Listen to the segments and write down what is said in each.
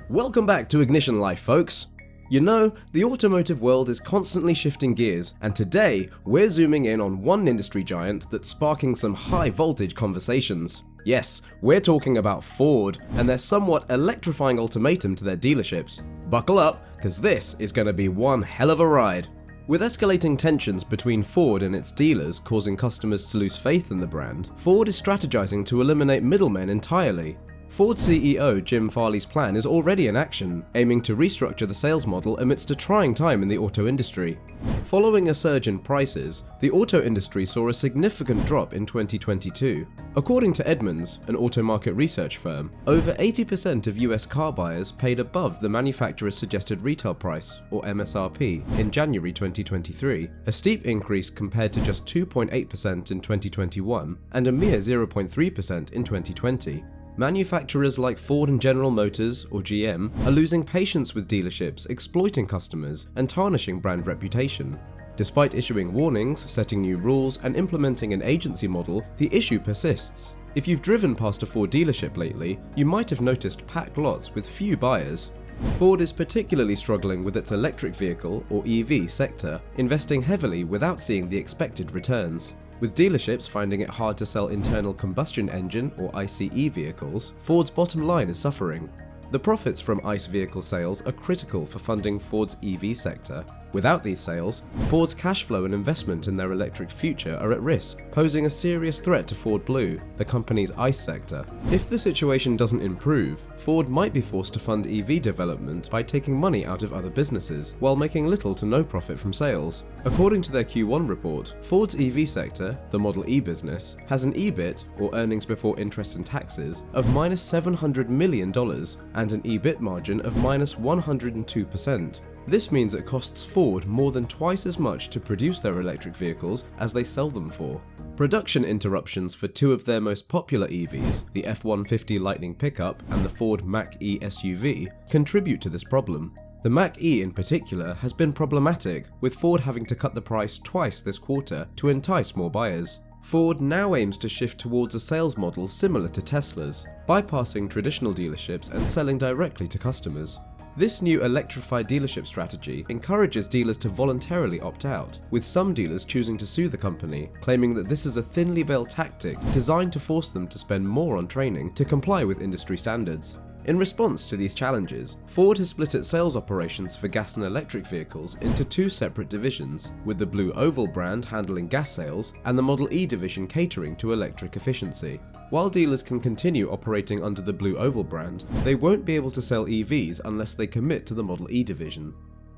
Welcome back to Ignition Life, folks. You know, the automotive world is constantly shifting gears, and today we're zooming in on one industry giant that's sparking some high voltage conversations. Yes, we're talking about Ford and their somewhat electrifying ultimatum to their dealerships. Buckle up, because this is going to be one hell of a ride. With escalating tensions between Ford and its dealers causing customers to lose faith in the brand, Ford is strategizing to eliminate middlemen entirely. Ford CEO Jim Farley's plan is already in action, aiming to restructure the sales model amidst a trying time in the auto industry. Following a surge in prices, the auto industry saw a significant drop in 2022. According to Edmunds, an auto market research firm, over 80% of US car buyers paid above the manufacturer's suggested retail price, or MSRP, in January 2023, a steep increase compared to just 2.8% in 2021 and a mere 0.3% in 2020. Manufacturers like Ford and General Motors, or GM, are losing patience with dealerships exploiting customers and tarnishing brand reputation. Despite issuing warnings, setting new rules, and implementing an agency model, the issue persists. If you've driven past a Ford dealership lately, you might have noticed packed lots with few buyers. Ford is particularly struggling with its electric vehicle, or EV, sector, investing heavily without seeing the expected returns. With dealerships finding it hard to sell internal combustion engine or ICE vehicles, Ford's bottom line is suffering. The profits from ICE vehicle sales are critical for funding Ford's EV sector. Without these sales, Ford's cash flow and investment in their electric future are at risk, posing a serious threat to Ford Blue, the company's ICE sector. If the situation doesn't improve, Ford might be forced to fund EV development by taking money out of other businesses, while making little to no profit from sales. According to their Q1 report, Ford's EV sector, the Model E business, has an EBIT, or earnings before interest and taxes, of $700 million and an EBIT margin of -102%. This means it costs Ford more than twice as much to produce their electric vehicles as they sell them for. Production interruptions for two of their most popular EVs, the F-150 Lightning pickup and the Ford Mach-E SUV, contribute to this problem. The Mach-E in particular has been problematic, with Ford having to cut the price twice this quarter to entice more buyers. Ford now aims to shift towards a sales model similar to Tesla's, bypassing traditional dealerships and selling directly to customers. This new electrified dealership strategy encourages dealers to voluntarily opt out, with some dealers choosing to sue the company, claiming that this is a thinly veiled tactic designed to force them to spend more on training to comply with industry standards. In response to these challenges, Ford has split its sales operations for gas and electric vehicles into two separate divisions, with the Blue Oval brand handling gas sales and the Model E division catering to electric efficiency. While dealers can continue operating under the Blue Oval brand, they won't be able to sell EVs unless they commit to the Model E division.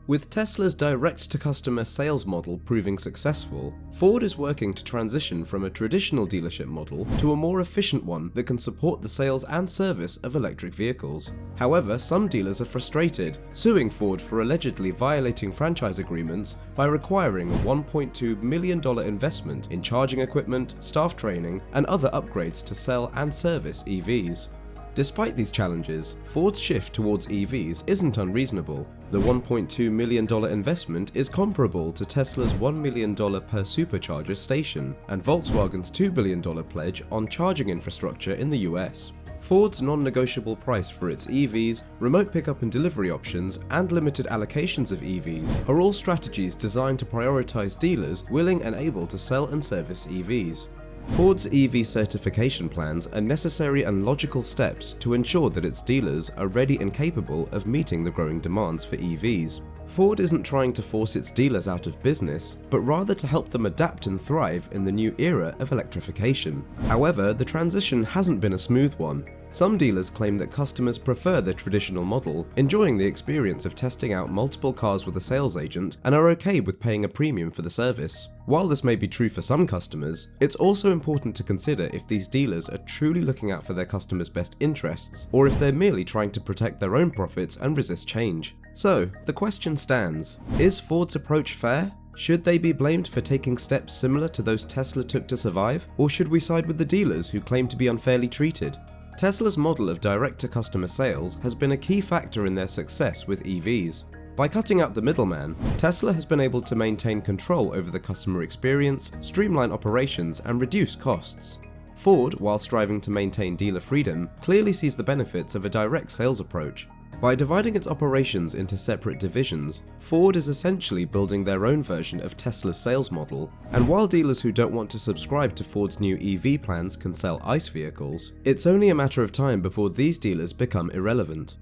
With Tesla's direct-to-customer sales model proving successful, Ford is working to transition from a traditional dealership model to a more efficient one that can support the sales and service of electric vehicles. However, some dealers are frustrated, suing Ford for allegedly violating franchise agreements by requiring a $1.2 million investment in charging equipment, staff training, and other upgrades to sell and service EVs. Despite these challenges, Ford's shift towards EVs isn't unreasonable. The $1.2 million investment is comparable to Tesla's $1 million per supercharger station and Volkswagen's $2 billion pledge on charging infrastructure in the US. Ford's non-negotiable price for its EVs, remote pickup and delivery options, and limited allocations of EVs are all strategies designed to prioritize dealers willing and able to sell and service EVs. Ford's EV certification plans are necessary and logical steps to ensure that its dealers are ready and capable of meeting the growing demands for EVs. Ford isn't trying to force its dealers out of business, but rather to help them adapt and thrive in the new era of electrification. However, the transition hasn't been a smooth one. Some dealers claim that customers prefer the traditional model, enjoying the experience of testing out multiple cars with a sales agent, and are okay with paying a premium for the service. While this may be true for some customers, it's also important to consider if these dealers are truly looking out for their customers' best interests, or if they're merely trying to protect their own profits and resist change. So, the question stands: is Ford's approach fair? Should they be blamed for taking steps similar to those Tesla took to survive, or should we side with the dealers who claim to be unfairly treated? Tesla's model of direct-to-customer sales has been a key factor in their success with EVs. By cutting out the middleman, Tesla has been able to maintain control over the customer experience, streamline operations, and reduce costs. Ford, while striving to maintain dealer freedom, clearly sees the benefits of a direct sales approach. By dividing its operations into separate divisions, Ford is essentially building their own version of Tesla's sales model, and while dealers who don't want to subscribe to Ford's new EV plans can sell ICE vehicles, it's only a matter of time before these dealers become irrelevant.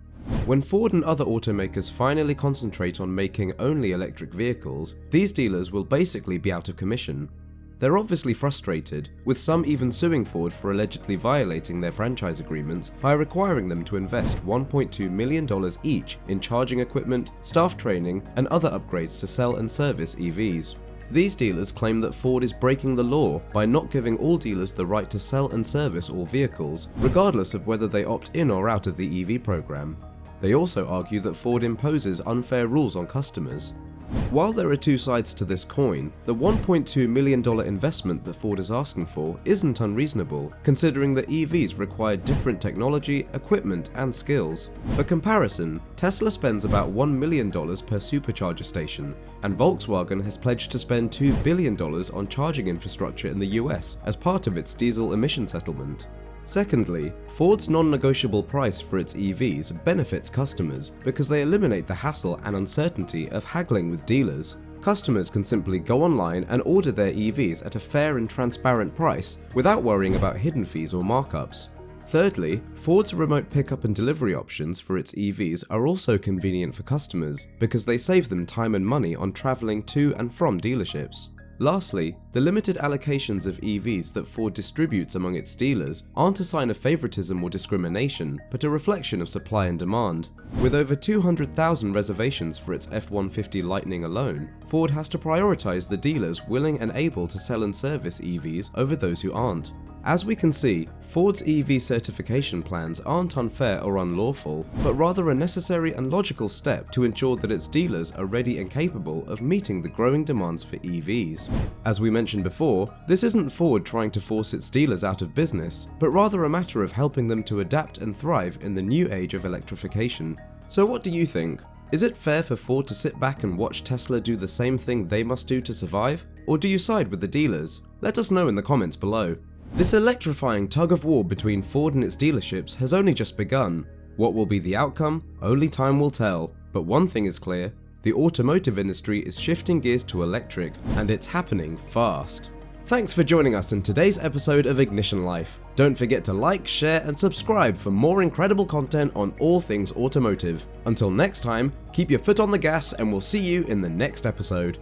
When Ford and other automakers finally concentrate on making only electric vehicles, these dealers will basically be out of commission. They're obviously frustrated, with some even suing Ford for allegedly violating their franchise agreements by requiring them to invest $1.2 million each in charging equipment, staff training, and other upgrades to sell and service EVs. These dealers claim that Ford is breaking the law by not giving all dealers the right to sell and service all vehicles, regardless of whether they opt in or out of the EV program. They also argue that Ford imposes unfair rules on customers. While there are two sides to this coin, the $1.2 million investment that Ford is asking for isn't unreasonable, considering that EVs require different technology, equipment, and skills. For comparison, Tesla spends about $1 million per supercharger station, and Volkswagen has pledged to spend $2 billion on charging infrastructure in the US as part of its diesel emission settlement. Secondly, Ford's non-negotiable price for its EVs benefits customers because they eliminate the hassle and uncertainty of haggling with dealers. Customers can simply go online and order their EVs at a fair and transparent price without worrying about hidden fees or markups. Thirdly, Ford's remote pickup and delivery options for its EVs are also convenient for customers because they save them time and money on traveling to and from dealerships. Lastly, the limited allocations of EVs that Ford distributes among its dealers aren't a sign of favoritism or discrimination, but a reflection of supply and demand. With over 200,000 reservations for its F-150 Lightning alone, Ford has to prioritize the dealers willing and able to sell and service EVs over those who aren't. As we can see, Ford's EV certification plans aren't unfair or unlawful, but rather a necessary and logical step to ensure that its dealers are ready and capable of meeting the growing demands for EVs. As we mentioned before, this isn't Ford trying to force its dealers out of business, but rather a matter of helping them to adapt and thrive in the new age of electrification. So what do you think? Is it fair for Ford to sit back and watch Tesla do the same thing they must do to survive? Or do you side with the dealers? Let us know in the comments below. This electrifying tug-of-war between Ford and its dealerships has only just begun. What will be the outcome? Only time will tell. But one thing is clear, the automotive industry is shifting gears to electric, and it's happening fast. Thanks for joining us in today's episode of Ignition Life. Don't forget to like, share, and subscribe for more incredible content on all things automotive. Until next time, keep your foot on the gas and we'll see you in the next episode.